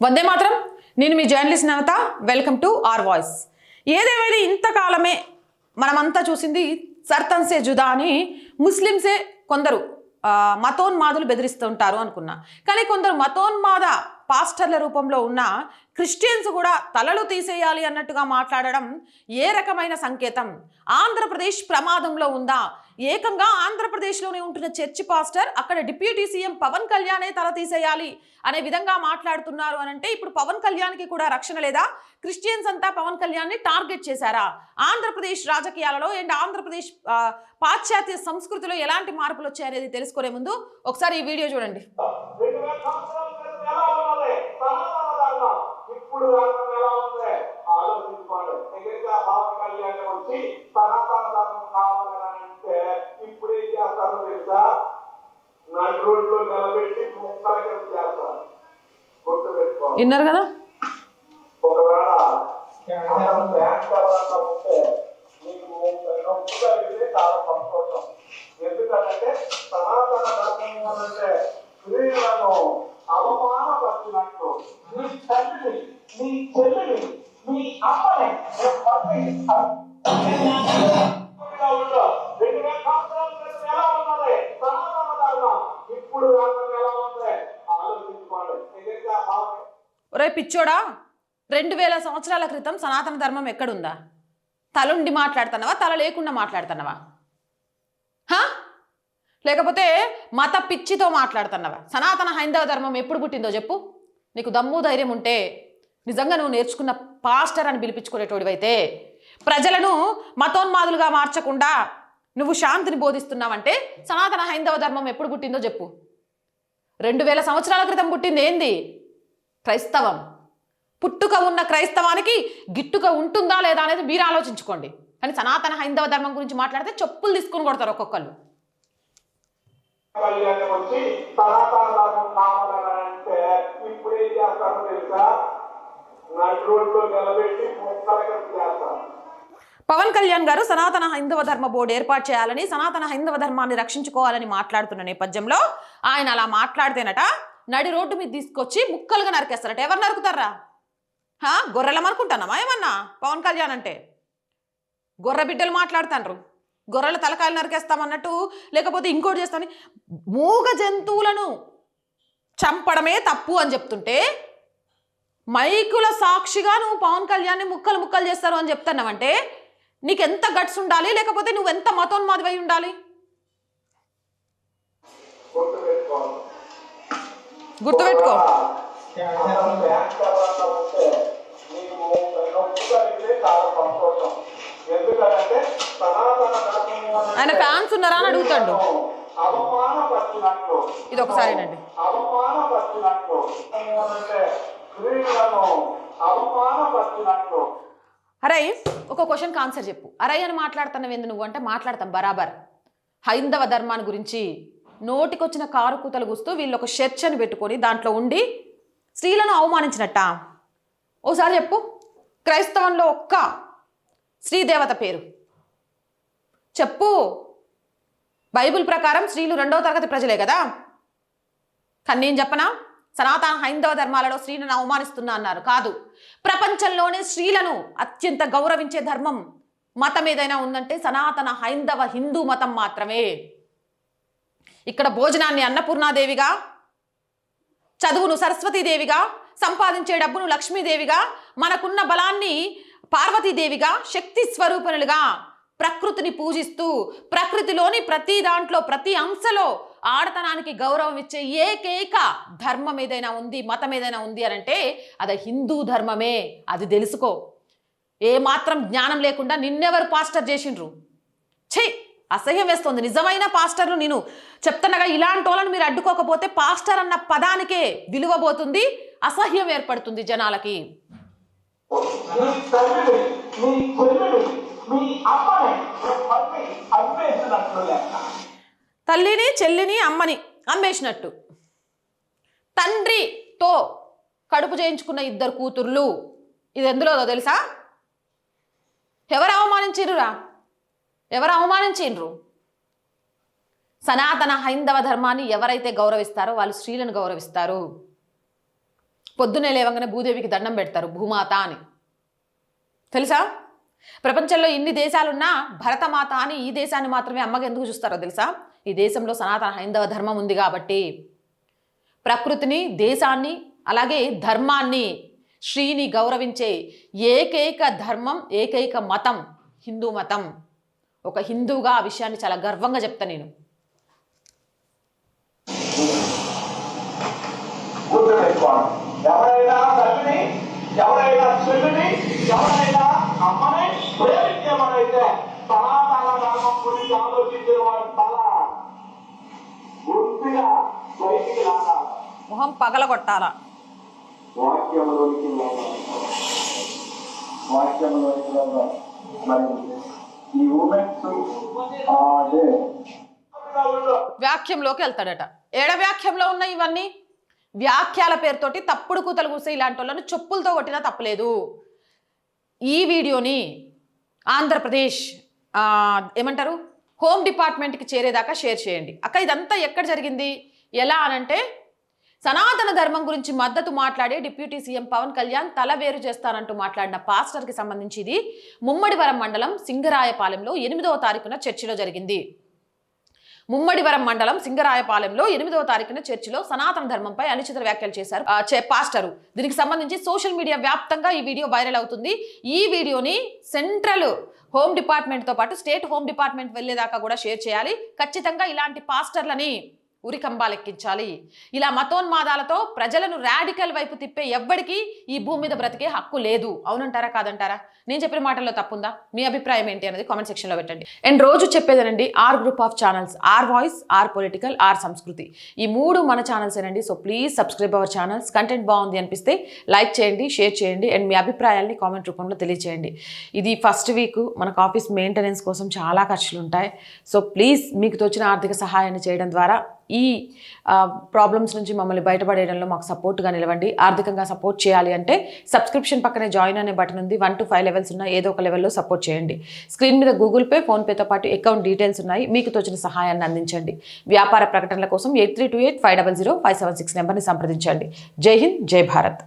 వందే మాత్రం. నేను మీ journalist Navata. Welcome to R Voice. ఏదేమైనా ఇంతకాలమే మనమంతా చూసింది సర్తన్ సే జుదా అని ముస్లింసే కొందరు మతోన్మాదులు బెదిరిస్తుంటారు అనుకున్నా. కానీ కొందరు మతోన్మాద పాస్టర్ల రూపంలో ఉన్న క్రిస్టియన్స్ కూడా తలలు తీసేయాలి అన్నట్టుగా మాట్లాడడం ఏ రకమైన సంకేతం? ఆంధ్రప్రదేశ్ ప్రమాదంలో ఉందా? ఏకంగా ఆంధ్రప్రదేశ్లోనే ఉంటున్న చర్చి పాస్టర్ అక్కడ డిప్యూటీ సీఎం పవన్ కళ్యాణే తల తీసేయాలి అనే విధంగా మాట్లాడుతున్నారు అని అంటే ఇప్పుడు పవన్ కళ్యాణ్కి కూడా రక్షణ లేదా? క్రిస్టియన్స్ అంతా పవన్ కళ్యాణ్ని టార్గెట్ చేశారా? ఆంధ్రప్రదేశ్ రాజకీయాలలో అండ్ ఆంధ్రప్రదేశ్ పాశ్చాత్య సంస్కృతిలో ఎలాంటి మార్పులు వచ్చాయనేది తెలుసుకునే ముందు ఒకసారి ఈ వీడియో చూడండి. ఇప్పుడు ఎలా ఉంది ఆలోచించుకోండి. దగ్గరగా పవన్ కళ్యాణ్ వచ్చి సనాతన ధర్మం కావాలని అంటే ఇప్పుడు ఏం చేస్తారో తెలుసా? నడి రోడ్లో నిలబెట్టి ముక్కలకి చేస్తారు. గుర్తు పెట్టుకోండి. విన్నారు కదా? ఒకవేళ బ్యాంక్ ఎవరన్నా ఉంటే మీకు నొప్పి కలిగితే చాలా సంతోషం. ఎందుకంటే సనాతన ధర్మం అంటే స్త్రీలను అవమానపరిచినట్టు మీ తండ్రిని, మీ చెల్లిని, మీ అమ్మని 2000 సంవత్సరాల క్రితం ఎలా ఉన్నది సనాతన ధర్మం, ఇప్పుడు ఎలా ఉంది ఆలోచించుకోండి. ఒరే పిచ్చోడా, 2000 సంవత్సరాల క్రితం సనాతన ధర్మం ఎక్కడుందా? తలుండి మాట్లాడుతున్నావా, తల లేకుండా మాట్లాడుతున్నావా? లేకపోతే మత పిచ్చితో మాట్లాడుతున్నావా? సనాతన హైందవ ధర్మం ఎప్పుడు పుట్టిందో చెప్పు. నీకు దమ్ము ధైర్యం ఉంటే నిజంగా నువ్వు నేర్చుకున్న పాస్టర్ అని పిలిపించుకునేటోడివైతే, ప్రజలను మతోన్మాదులుగా మార్చకుండా నువ్వు శాంతిని బోధిస్తున్నావంటే సనాతన హైందవ ధర్మం ఎప్పుడు పుట్టిందో చెప్పు. 2000 సంవత్సరాల క్రితం పుట్టింది ఏంది? క్రైస్తవం. పుట్టుక ఉన్న క్రైస్తవానికి గిట్టుక ఉంటుందా లేదా అనేది మీరు ఆలోచించుకోండి. కానీ సనాతన హైందవ ధర్మం గురించి మాట్లాడితే చెప్పులు తీసుకుని కొడతారు ఒక్కొక్కళ్ళు. కళ్యాణం వచ్చి సనాతన ధర్మం కావాలని అంటే ఇప్పుడు ఏం చేస్తారో తెలుసా? నడి రోడ్లో నిలబెట్టి ముక్కలకి చేస్తారు. పవన్ కళ్యాణ్ గారు సనాతన హైందవ ధర్మ బోర్డు ఏర్పాటు చేయాలని, సనాతన హైందవ ధర్మాన్ని రక్షించుకోవాలని మాట్లాడుతున్న నేపథ్యంలో ఆయన అలా మాట్లాడితేనట నడి రోడ్డు మీద తీసుకొచ్చి ముక్కలుగా నరికేస్తారట. ఎవరు నరుకుతారా? గొర్రెలం అనుకుంటున్నామా ఏమన్నా? పవన్ కళ్యాణ్ అంటే గొర్రె బిడ్డలు మాట్లాడుతాండ్రు. గొర్రెల తలకాయలు నరికేస్తామన్నట్టు, లేకపోతే ఇంకోటి చేస్తామని. మూగ జంతువులను చంపడమే తప్పు అని చెప్తుంటే మైకుల సాక్షిగా నువ్వు పవన్ కళ్యాణ్ని ముక్కలు ముక్కలు చేస్తారు అని చెప్తున్నావంటే నీకెంత గట్స్ ఉండాలి, లేకపోతే నువ్వెంత మతోన్మాదివై ఉండాలి? గుర్తుపెట్టుకో. ఆయన ఫ్యాన్స్ ఉన్నారా అని అడుగుతాడు. ఇది ఒకసారినండి. అరే ఒక క్వశ్చన్కి ఆన్సర్ చెప్పు. అరయ్ అని మాట్లాడుతున్నావు ఏంది నువ్వు అంటే మాట్లాడతాం బరాబర్. హైందవ ధర్మాన్ని గురించి నోటికొచ్చిన కారు కూతలు గుస్తూ వీళ్ళు ఒక చర్చని పెట్టుకొని దాంట్లో ఉండి స్త్రీలను అవమానించినట్ట. ఓసారి చెప్పు. క్రైస్తవంలో ఒక్క శ్రీదేవత పేరు చెప్పు. బైబిల్ ప్రకారం స్త్రీలు 2వ తరగతి ప్రజలే కదా. కానీ నేను చెప్పనా? సనాతన హైందవ ధర్మాలలో స్త్రీలను అవమానిస్తున్నా అన్నారు. కాదు, ప్రపంచంలోనే స్త్రీలను అత్యంత గౌరవించే ధర్మం మతం ఏదైనా ఉందంటే సనాతన హైందవ హిందూ మతం మాత్రమే. ఇక్కడ భోజనాన్ని అన్నపూర్ణాదేవిగా, చదువును సరస్వతీదేవిగా, సంపాదించే డబ్బును లక్ష్మీదేవిగా, మనకున్న బలాన్ని పార్వతీదేవిగా, శక్తి స్వరూపణులుగా ప్రకృతిని పూజిస్తూ ప్రకృతిలోని ప్రతి దాంట్లో ప్రతి అంశలో ఆడతనానికి గౌరవం ఇచ్చే ఏకైక ధర్మం ఏదైనా ఉంది, మతం ఏదైనా ఉంది అని అంటే అది హిందూ ధర్మమే. అది తెలుసుకో. ఏమాత్రం జ్ఞానం లేకుండా నిన్నెవరు పాస్టర్ చేసిండ్రు? అసహ్యం వేస్తుంది. నిజమైన పాస్టర్లు నేను చెప్తున్నగా ఇలాంటి వాళ్ళని మీరు అడ్డుకోకపోతే పాస్టర్ అన్న పదానికే విలువ పోతుంది, అసహ్యం ఏర్పడుతుంది జనాలకి. తల్లిని చెల్లిని అమ్మని అమ్మేసినట్టు, తండ్రితో కడుపు చేయించుకున్న 2 కూతుర్లు. ఇది ఎందులోదో తెలుసా? ఎవరు అవమానించిర్రురా? ఎవరు అవమానించిండ్రు? సనాతన హైందవ ధర్మాన్ని ఎవరైతే గౌరవిస్తారో వాళ్ళు స్త్రీలను గౌరవిస్తారు. పొద్దునే లేవగానే భూదేవికి దండం పెడతారు, భూమాత అని. తెలుసా? ప్రపంచంలో ఇన్ని దేశాలున్నా భరతమాత అని ఈ దేశాన్ని మాత్రమే అమ్మగా ఎందుకు చూస్తారో తెలుసా? ఈ దేశంలో సనాతన హైందవ ధర్మం ఉంది కాబట్టి. ప్రకృతిని, దేశాన్ని, అలాగే ధర్మాన్ని, శ్రీని గౌరవించే ఏకైక ధర్మం, ఏకైక మతం హిందూ మతం. ఒక హిందూగా ఆ విషయాన్ని చాలా గర్వంగా చెప్తా నేను. ఎవరైనా తల్లిని, ఎవరైనా చెల్లిని, ఎవరైనా అమ్మని ప్రేమించేవారైతే సనాతన ధర్మం గురించి ఆలోచించిన వారి తల పూర్తిగా బయటికి రావాలి, మొహం పగలగొట్టాల. వాక్యంలోనికి మరి ఈ ఉమెన్స్ వ్యాఖ్యంలోకి వెళ్తాడట. ఏడ వ్యాఖ్యంలో ఉన్నాయి ఇవన్నీ? వ్యాఖ్యల పేరుతోటి తప్పుడు కూతలు కూసే ఇలాంటి వాళ్ళను చెప్పులతో కొట్టినా తప్పలేదు. ఈ వీడియోని ఆంధ్రప్రదేశ్ ఏమంటారు హోమ్ డిపార్ట్మెంట్కి చేరేదాకా షేర్ చేయండి. అక్క ఇదంతా ఎక్కడ జరిగింది, ఎలా అనంటే సనాతన ధర్మం గురించి మద్దతు మాట్లాడే డిప్యూటీ సీఎం పవన్ కళ్యాణ్ తల వేరు చేస్తానంటూ మాట్లాడిన పాస్టర్కి సంబంధించి ఇది ముమ్మడివరం మండలం సింగరాయపాలెంలో 8వ తారీఖున చర్చిలో జరిగింది. ముమ్మడివరం మండలం సింగరాయపాలెంలో 8వ తారీఖున చర్చిలో సనాతన ధర్మంపై అనుచిత వ్యాఖ్యలు చేశారు పాస్టరు. దీనికి సంబంధించి సోషల్ మీడియా వ్యాప్తంగా ఈ వీడియో వైరల్ అవుతుంది. ఈ వీడియోని సెంట్రల్ హోమ్ డిపార్ట్మెంట్తో పాటు స్టేట్ హోమ్ డిపార్ట్మెంట్ వెళ్ళేదాకా కూడా షేర్ చేయాలి. ఖచ్చితంగా ఇలాంటి పాస్టర్లని ఉరికంబాలెక్కించాలి. ఇలా మతోన్మాదాలతో ప్రజలను రాడికల్ వైపు తిప్పే ఎవ్వడికి ఈ భూమి మీద బ్రతికే హక్కు లేదు. అవునంటారా కాదంటారా? నేను చెప్పిన మాటల్లో తప్పుందా? మీ అభిప్రాయం ఏంటి అనేది కామెంట్ సెక్షన్లో పెట్టండి. అండ్ రోజు చెప్పేదేనండి, R group of channels, R Voice, R political, R Sanskriti, ఈ 3 మన ఛానల్స్ ఏనండి. So please subscribe our channels. Content బాగుంది అనిపిస్తే లైక్ చేయండి, షేర్ చేయండి, అండ్ మీ అభిప్రాయాల్ని కామెంట్ రూపంలో తెలియచేయండి. ఇది ఫస్ట్ వీక్, మనకు ఆఫీస్ మెయింటెనెన్స్ కోసం చాలా ఖర్చులు ఉంటాయి. సో ప్లీజ్ మీకు తోచిన ఆర్థిక సహాయాన్ని చేయడం ద్వారా ఈ ప్రాబ్లమ్స్ నుంచి మమ్మల్ని బయటపడేయడంలో మాకు సపోర్ట్గా నిలవండి. ఆర్థికంగా సపోర్ట్ చేయాలి అంటే సబ్స్క్రిప్షన్ పక్కనే జాయిన్ అనే బటన్ ఉంది. 1 to 5 లెవెల్స్ ఉన్నాయి. ఏదో ఒక లెవెల్లో సపోర్ట్ చేయండి. స్క్రీన్ మీద గూగుల్ పే, ఫోన్పేతో పాటు అకౌంట్ డీటెయిల్స్ ఉన్నాయి. మీకు తోచిన సహాయాన్ని అందించండి. వ్యాపార ప్రకటనల కోసం 8328 500 576 నెంబర్ని సంప్రదించండి. జై హింద్, జై భారత్.